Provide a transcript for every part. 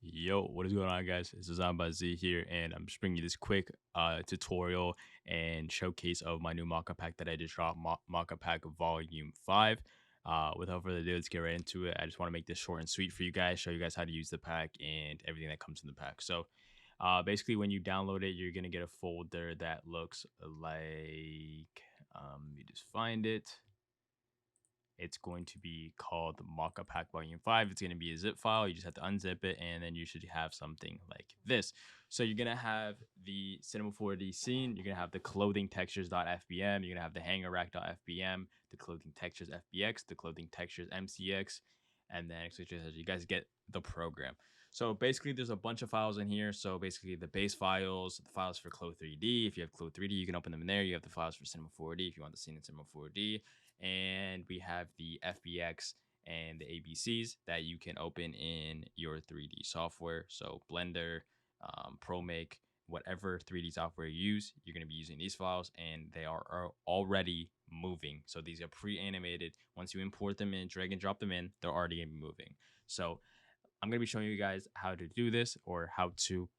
Yo, what is going on, guys? This is Z here, and I'm just bringing you this quick tutorial and showcase of my new Mockup pack that I just dropped, Mockup pack Volume 5. Without further ado, let's get right into it. I just want to make this short and sweet for you guys, show you guys how to use the pack and everything that comes in the pack. So, basically, when you download it, you're going to get a folder that looks like, let me just find it. It's going to be called Mockup Pack Volume 5. It's going to be a zip file. You just have to unzip it, and then you should have something like this. So you're going to have the Cinema 4D scene. You're going to have the clothing textures.fbm. You're going to have the hanger rack.fbm, the clothing textures FBX, the clothing textures MCX, and then etc. You guys get the program. So basically, there's a bunch of files in here. So basically, the base files, the files for Clo 3D. If you have Clo 3D, you can open them in there. You have the files for Cinema 4D if you want the scene in Cinema 4D, and we have the FBX and the ABCs that you can open in your 3D software. So Blender, ProMake, whatever 3D software you use, you're going to be using these files, and they are already moving. So these are pre-animated. Once you import them in, drag and drop them in, they're already going to be moving. So I'm going to be showing you guys how to do this, or how to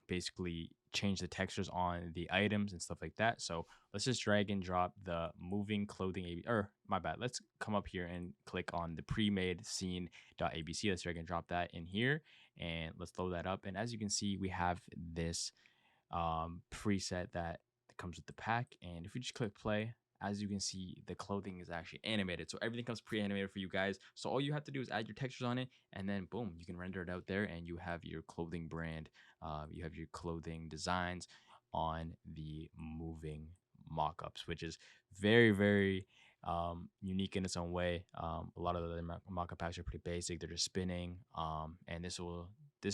basically change the textures on the items and stuff like that. So let's just drag and drop the moving clothing or my bad. Let's come up here and click on the pre-made scene.abc. Let's drag and drop that in here, and let's load that up. And as you can see, we have this preset that comes with the pack. And if we just click play, as you can see, the clothing is actually animated. So everything comes pre-animated for you guys. So all you have to do is add your textures on it, and then boom, you can render it out there, and you have your clothing brand. You have your clothing designs on the moving mock-ups, which is very unique in its own way. A lot of the other mock-up packs are pretty basic. They're just spinning. And this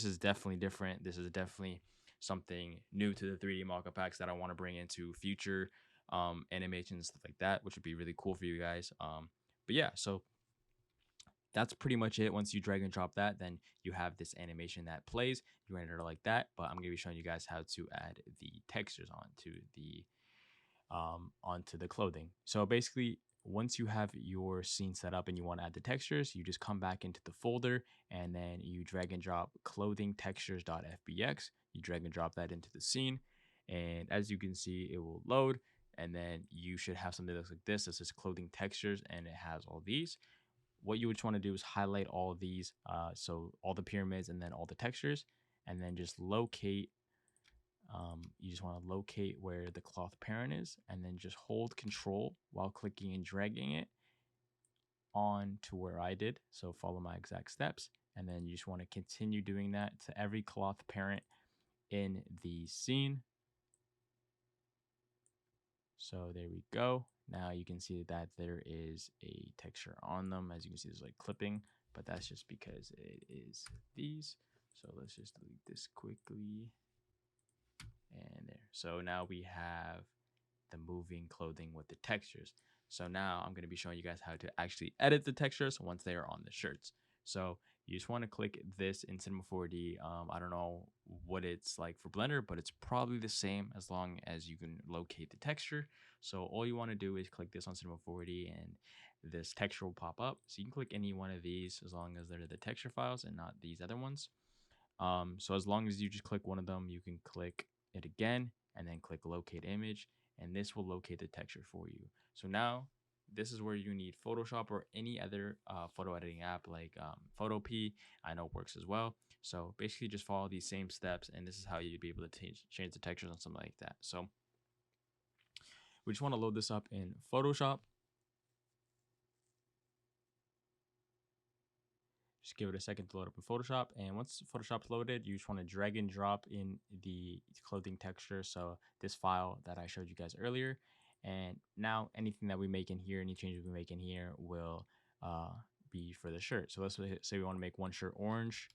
is definitely different. This is definitely something new to the 3D mock-up packs that I want to bring into future animations, stuff like that, which would be really cool for you guys. But yeah, so that's pretty much it. Once you drag and drop that, then you have this animation that plays. You render it like that. But I'm gonna be showing you guys how to add the textures onto the clothing. So basically, once you have your scene set up and you want to add the textures, you just come back into the folder, and then you drag and drop clothing textures.fbx. You drag and drop that into the scene, and as you can see, it will load, and then you should have something that looks like this. This is clothing textures, and it has all these. What you would want to do is highlight all of these, so all the pyramids and then all the textures, and then just locate. You just want to locate where the cloth parent is, and then just hold Control while clicking and dragging it on to where I did. So follow my exact steps, and then you just want to continue doing that to every cloth parent in the scene. So there we go. Now you can see that there is a texture on them. As you can see, there's like clipping, but that's just because it is these. So let's just delete this quickly. And there. So now we have the moving clothing with the textures. So now I'm going to be showing you guys how to actually edit the textures once they are on the shirts. So you just want to click this in Cinema 4D. I don't know what it's like for Blender, but it's probably the same as long as you can locate the texture. So all you want to do is click this on Cinema 4D, and this texture will pop up. So you can click any one of these as long as they're the texture files and not these other ones. So as long as you just click one of them, you can click it again and then click locate image, and this will locate the texture for you. So now this is where you need Photoshop or any other photo editing app like Photopea. I know works as well. So basically just follow these same steps, and this is how you'd be able to change the textures on something like that. So we just want to load this up in Photoshop. Just give it a second to load up in Photoshop. And once Photoshop's loaded, you just want to drag and drop in the clothing texture. So this file that I showed you guys earlier. And now anything that we make in here, any changes we make in here will be for the shirt. So let's say we want to make one shirt orange.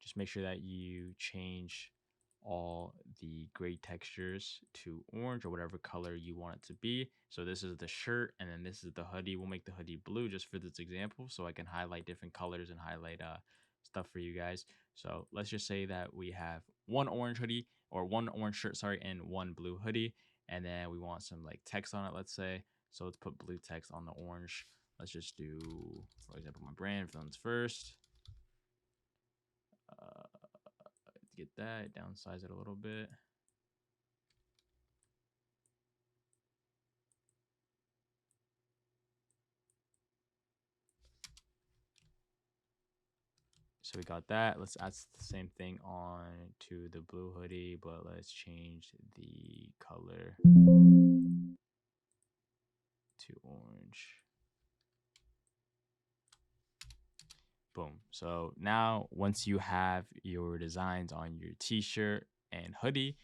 Just make sure that you change all the gray textures to orange or whatever color you want it to be. So this is the shirt, and then this is the hoodie. We'll make the hoodie blue just for this example, so I can highlight different colors and highlight stuff for you guys. So let's just say that we have one orange hoodie, or one orange shirt, sorry, and one blue hoodie, and then we want some like text on it, let's say. So let's put blue text on the orange. Let's just do, for example, my brand, Villains First. get that, downsize it a little bit. So we got that. Let's add the same thing on to the blue hoodie, but let's change the color to orange. Boom. So now once you have your designs on your t-shirt and hoodie,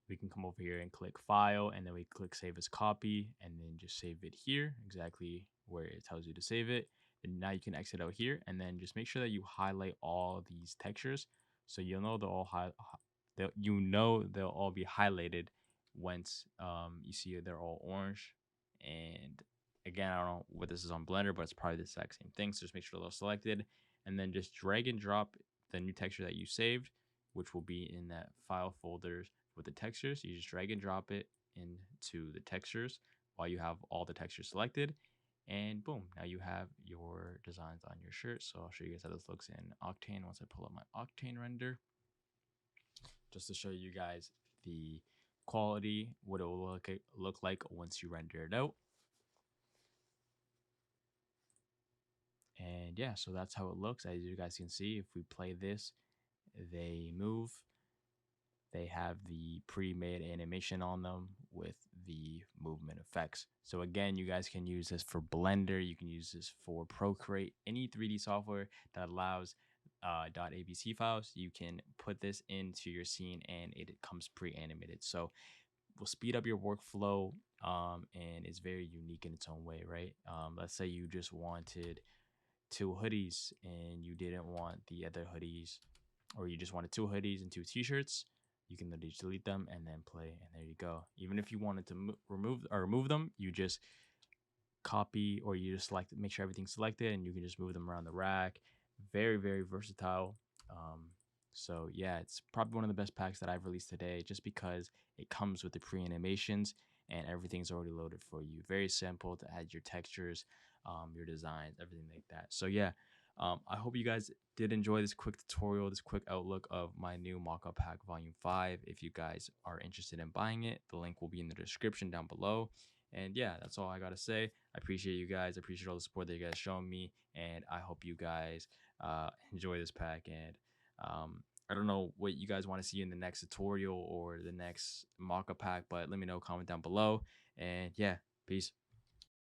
we can come over here and click file, and then we click save as copy, and then just save it here exactly where it tells you to save it. And now you can exit out here, and then just make sure that you highlight all these textures, so you'll know they'll all be highlighted once you see they're all orange. And again, I don't know what this is on Blender, but it's probably the exact same thing. So just make sure they're selected, and then just drag and drop the new texture that you saved, which will be in that file folder with the textures. You just drag and drop it into the textures while you have all the textures selected, and boom, now you have your designs on your shirt. So I'll show you guys how this looks in Octane once I pull up my Octane render, just to show you guys the quality, what it will look like once you render it out. And yeah, so that's how it looks. As you guys can see, if we play this, they move. They have the pre-made animation on them with the movement effects. So again, you guys can use this for Blender. You can use this for Procreate, any 3D software that allows .abc files. You can put this into your scene and it comes pre-animated. So will speed up your workflow, and it's very unique in its own way, right? Let's say you just wanted two hoodies and you didn't want the other hoodies, or you just wanted two hoodies and two t-shirts. You can literally delete them and then play, and there you go. Even if you wanted to remove them, you just copy, or you just select, make sure everything's selected, and you can just move them around the rack. Very, very versatile. So yeah, it's probably one of the best packs that I've released today, just because it comes with the pre-animations and everything's already loaded for you. Very simple to add your textures, your designs, everything like that. So yeah, I hope you guys did enjoy this quick tutorial, this quick outlook of my new Mockup Pack Volume 5. If you guys are interested in buying it, the link will be in the description down below. And yeah, that's all I got to say. I appreciate you guys. I appreciate all the support that you guys shown me. And I hope you guys enjoy this pack. And I don't know what you guys want to see in the next tutorial or the next Mockup pack, but let me know, comment down below. And yeah, peace.